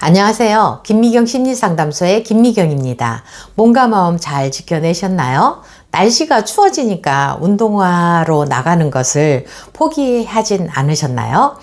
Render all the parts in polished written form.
안녕하세요. 김미경 심리상담소의 김미경입니다. 몸과 마음 잘 지켜내셨나요? 날씨가 추워지니까 운동하러 나가는 것을 포기하진 않으셨나요?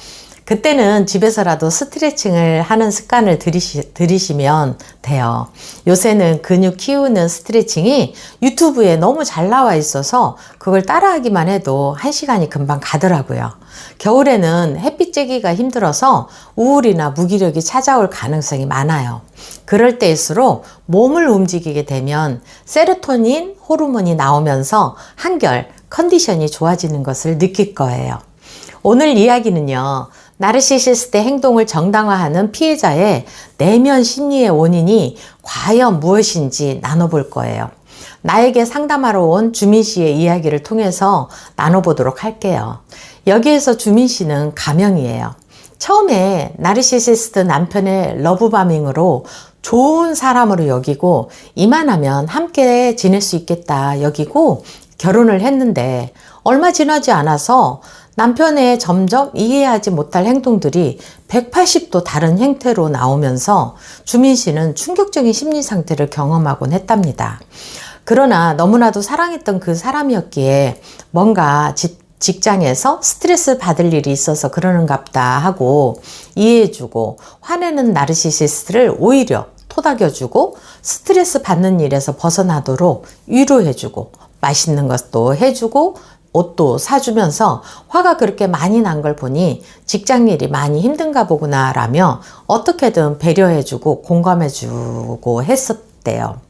그때는 집에서라도 스트레칭을 하는 습관을 들이시면 돼요. 요새는 근육 키우는 스트레칭이 유튜브에 너무 잘 나와 있어서 그걸 따라하기만 해도 1시간이 금방 가더라고요. 겨울에는 햇빛 쬐기가 힘들어서 우울이나 무기력이 찾아올 가능성이 많아요. 그럴 때일수록 몸을 움직이게 되면 세로토닌 호르몬이 나오면서 한결 컨디션이 좋아지는 것을 느낄 거예요. 오늘 이야기는요, 나르시시스트 행동을 정당화하는 피해자의 내면 심리의 원인이 과연 무엇인지 나눠볼 거예요. 나에게 상담하러 온 주민 씨의 이야기를 통해서 나눠보도록 할게요. 여기에서 주민 씨는 가명이에요. 처음에 나르시시스트 남편의 러브바밍으로 좋은 사람으로 여기고 이만하면 함께 지낼 수 있겠다 여기고 결혼을 했는데 얼마 지나지 않아서 남편의 점점 이해하지 못할 행동들이 180도 다른 형태로 나오면서 주민 씨는 충격적인 심리 상태를 경험하곤 했답니다. 그러나 너무나도 사랑했던 그 사람이었기에 뭔가 직장에서 스트레스 받을 일이 있어서 그러는갑다 하고 이해해주고 화내는 나르시시스트를 오히려 토닥여주고 스트레스 받는 일에서 벗어나도록 위로해주고 맛있는 것도 해주고 옷도 사주면서 화가 그렇게 많이 난 걸 보니 직장 일이 많이 힘든가 보구나 라며 어떻게든 배려해주고 공감해주고 했었대요.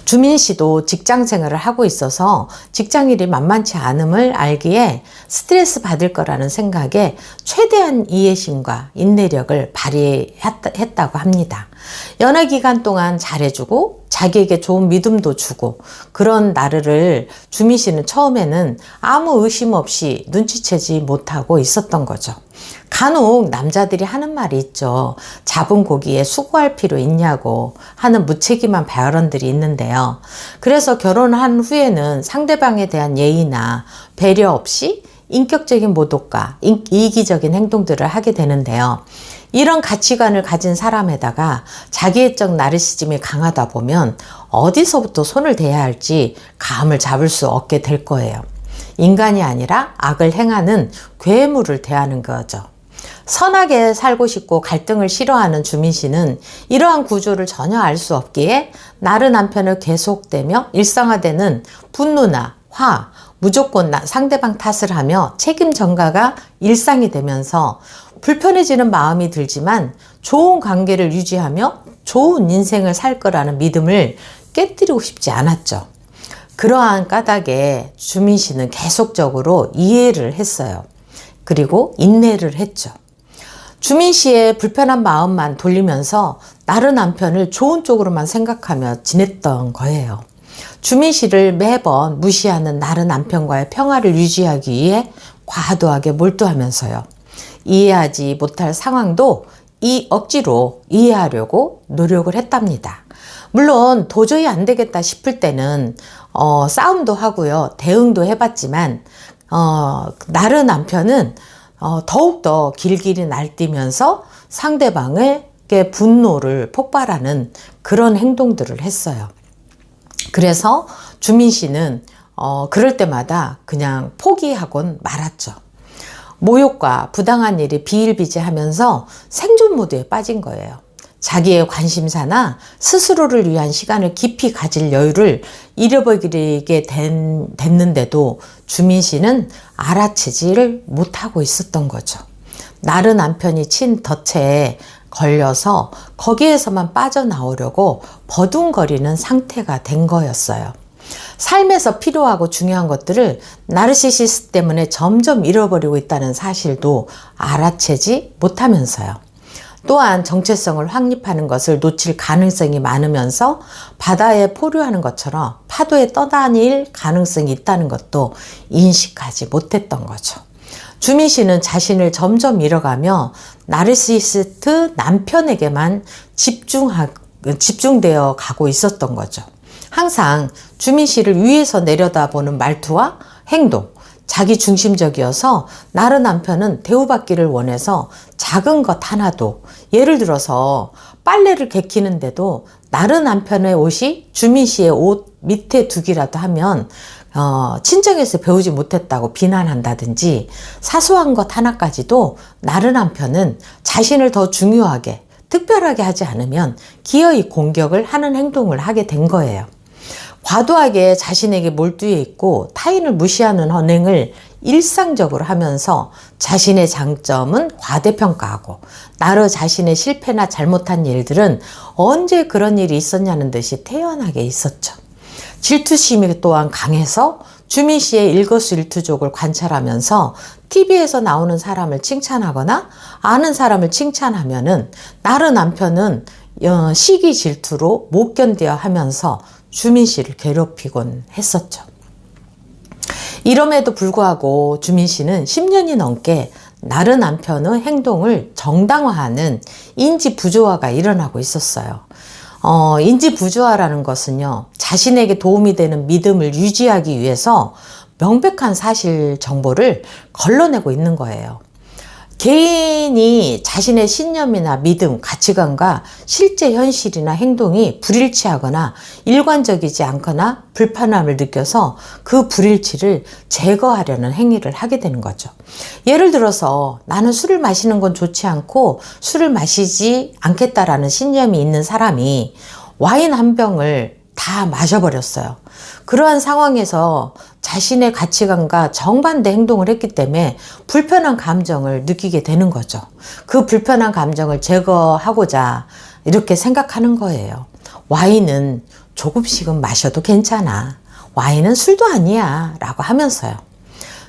주민 씨도 직장 생활을 하고 있어서 직장 일이 만만치 않음을 알기에 스트레스 받을 거라는 생각에 최대한 이해심과 인내력을 발휘했다고 합니다. 연애 기간 동안 잘해주고 자기에게 좋은 믿음도 주고 그런 나르를 주민 씨는 처음에는 아무 의심 없이 눈치채지 못하고 있었던 거죠. 간혹 남자들이 하는 말이 있죠. 잡은 고기에 수고할 필요 있냐고 하는 무책임한 발언들이 있는데요. 그래서 결혼한 후에는 상대방에 대한 예의나 배려 없이 인격적인 모독과 이기적인 행동들을 하게 되는데요. 이런 가치관을 가진 사람에다가 자기애적 나르시즘이 강하다 보면 어디서부터 손을 대야 할지 감을 잡을 수 없게 될 거예요. 인간이 아니라 악을 행하는 괴물을 대하는 거죠. 선하게 살고 싶고 갈등을 싫어하는 주민 씨는 이러한 구조를 전혀 알 수 없기에 나르 남편을 계속되며 일상화되는 분노나 화, 무조건 상대방 탓을 하며 책임 전가가 일상이 되면서 불편해지는 마음이 들지만 좋은 관계를 유지하며 좋은 인생을 살 거라는 믿음을 깨뜨리고 싶지 않았죠. 그러한 까닭에 주민 씨는 계속적으로 이해를 했어요. 그리고 인내를 했죠. 주민 씨의 불편한 마음만 돌리면서 나르 남편을 좋은 쪽으로만 생각하며 지냈던 거예요. 주민 씨를 매번 무시하는 나르 남편과의 평화를 유지하기 위해 과도하게 몰두하면서요. 이해하지 못할 상황도 억지로 이해하려고 노력을 했답니다. 물론 도저히 안 되겠다 싶을 때는 싸움도 하고요. 대응도 해봤지만 나르 남편은 더욱더 길길이 날뛰면서 상대방에게 분노를 폭발하는 그런 행동들을 했어요. 그래서 주민 씨는 그럴 때마다 그냥 포기하곤 말았죠. 모욕과 부당한 일이 비일비재하면서 생존 모드에 빠진 거예요. 자기의 관심사나 스스로를 위한 시간을 깊이 가질 여유를 잃어버리게 됐는데도 주민 씨는 알아채지를 못하고 있었던 거죠. 나르 남편이 친 덫에 걸려서 거기에서만 빠져나오려고 버둥거리는 상태가 된 거였어요. 삶에서 필요하고 중요한 것들을 나르시시스트 때문에 점점 잃어버리고 있다는 사실도 알아채지 못하면서요. 또한 정체성을 확립하는 것을 놓칠 가능성이 많으면서 바다에 포류하는 것처럼 파도에 떠다닐 가능성이 있다는 것도 인식하지 못했던 거죠. 주민 씨는 자신을 점점 잃어가며 나르시시스트 남편에게만 집중되어 가고 있었던 거죠. 항상 주민 씨를 위에서 내려다보는 말투와 행동, 자기 중심적이어서 나르 남편은 대우받기를 원해서 작은 것 하나도, 예를 들어서 빨래를 개키는데도 나르 남편의 옷이 주민 씨의 옷 밑에 두기라도 하면 친정에서 배우지 못했다고 비난한다든지, 사소한 것 하나까지도 나르 남편은 자신을 더 중요하게 특별하게 하지 않으면 기어이 공격을 하는 행동을 하게 된 거예요. 과도하게 자신에게 몰두해 있고 타인을 무시하는 언행을 일상적으로 하면서 자신의 장점은 과대평가하고 나르 자신의 실패나 잘못한 일들은 언제 그런 일이 있었냐는 듯이 태연하게 있었죠. 질투심이 또한 강해서 주민 씨의 일거수일투족을 관찰하면서 TV에서 나오는 사람을 칭찬하거나 아는 사람을 칭찬하면은 나르 남편은 시기 질투로 못 견뎌 하면서 주민 씨를 괴롭히곤 했었죠. 이럼에도 불구하고 주민 씨는 10년이 넘게 나르 남편의 행동을 정당화하는 인지 부조화가 일어나고 있었어요. 인지 부조화라는 것은요, 자신에게 도움이 되는 믿음을 유지하기 위해서 명백한 사실 정보를 걸러내고 있는 거예요. 개인이 자신의 신념이나 믿음, 가치관과 실제 현실이나 행동이 불일치하거나 일관적이지 않거나 불편함을 느껴서 그 불일치를 제거하려는 행위를 하게 되는 거죠. 예를 들어서 나는 술을 마시는 건 좋지 않고 술을 마시지 않겠다라는 신념이 있는 사람이 와인 한 병을 다 마셔버렸어요. 그러한 상황에서 자신의 가치관과 정반대 행동을 했기 때문에 불편한 감정을 느끼게 되는 거죠. 그 불편한 감정을 제거하고자 이렇게 생각하는 거예요. 와인은 조금씩은 마셔도 괜찮아. 와인은 술도 아니야. 라고 하면서요.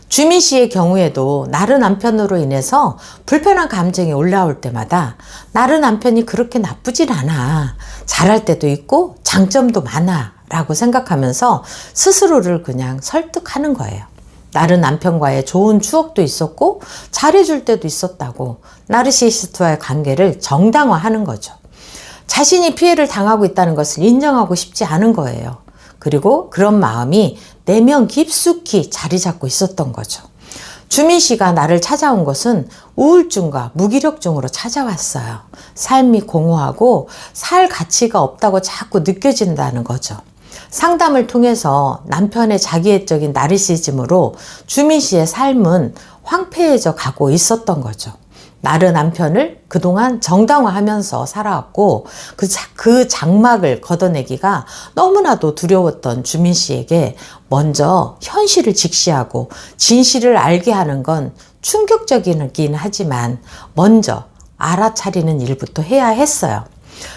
주민 씨의 경우에도 나르 남편으로 인해서 불편한 감정이 올라올 때마다 나르 남편이 그렇게 나쁘진 않아. 잘할 때도 있고 장점도 많아. 라고 생각하면서 스스로를 그냥 설득하는 거예요. 나르 남편과의 좋은 추억도 있었고 잘해줄 때도 있었다고 나르시시스트와의 관계를 정당화하는 거죠. 자신이 피해를 당하고 있다는 것을 인정하고 싶지 않은 거예요. 그리고 그런 마음이 내면 깊숙이 자리 잡고 있었던 거죠. 주민 씨가 나를 찾아온 것은 우울증과 무기력증으로 찾아왔어요. 삶이 공허하고 살 가치가 없다고 자꾸 느껴진다는 거죠. 상담을 통해서 남편의 자기애적인 나르시즘으로 주민 씨의 삶은 황폐해져 가고 있었던 거죠. 나르 남편을 그동안 정당화하면서 살아왔고 그 장막을 걷어내기가 너무나도 두려웠던 주민 씨에게 먼저 현실을 직시하고 진실을 알게 하는 건 충격적이긴 하지만 먼저 알아차리는 일부터 해야 했어요.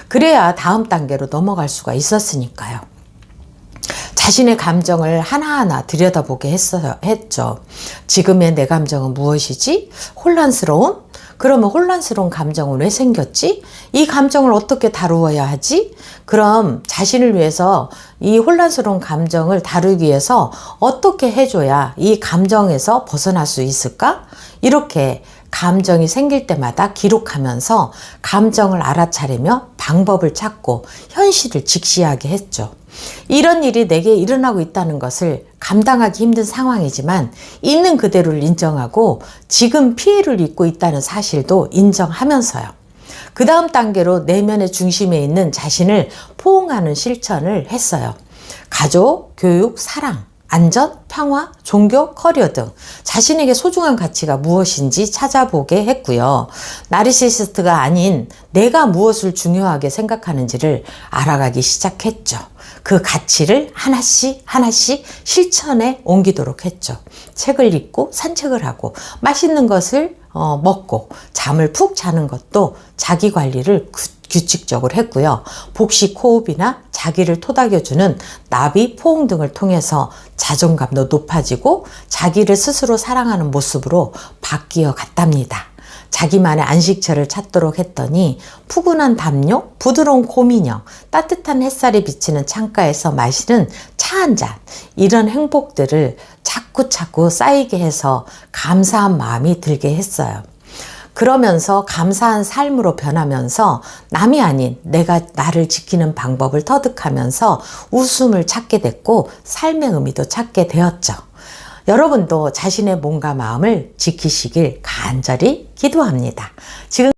그래야 다음 단계로 넘어갈 수가 있었으니까요. 자신의 감정을 하나하나 들여다보게 했죠. 지금의 내 감정은 무엇이지? 혼란스러운? 그러면 혼란스러운 감정은 왜 생겼지? 이 감정을 어떻게 다루어야 하지? 그럼 자신을 위해서 이 혼란스러운 감정을 다루기 위해서 어떻게 해줘야 이 감정에서 벗어날 수 있을까? 이렇게 감정이 생길 때마다 기록하면서 감정을 알아차리며 방법을 찾고 현실을 직시하게 했죠. 이런 일이 내게 일어나고 있다는 것을 감당하기 힘든 상황이지만 있는 그대로를 인정하고 지금 피해를 입고 있다는 사실도 인정하면서요. 그 다음 단계로 내면의 중심에 있는 자신을 포옹하는 실천을 했어요. 가족, 교육, 사랑, 안전, 평화, 종교, 커리어 등 자신에게 소중한 가치가 무엇인지 찾아보게 했고요. 나르시시스트가 아닌 내가 무엇을 중요하게 생각하는지를 알아가기 시작했죠. 그 가치를 하나씩 실천에 옮기도록 했죠. 책을 읽고 산책을 하고 맛있는 것을 먹고 잠을 푹 자는 것도 자기 관리를 규칙적으로 했고요. 복식 호흡이나 자기를 토닥여주는 나비, 포옹 등을 통해서 자존감도 높아지고 자기를 스스로 사랑하는 모습으로 바뀌어 갔답니다. 자기만의 안식처를 찾도록 했더니 푸근한 담요, 부드러운 곰인형, 따뜻한 햇살이 비치는 창가에서 마시는 차 한 잔, 이런 행복들을 자꾸 쌓이게 해서 감사한 마음이 들게 했어요. 그러면서 감사한 삶으로 변하면서 남이 아닌 내가 나를 지키는 방법을 터득하면서 웃음을 찾게 됐고 삶의 의미도 찾게 되었죠. 여러분도 자신의 몸과 마음을 지키시길 간절히 기도합니다. 지금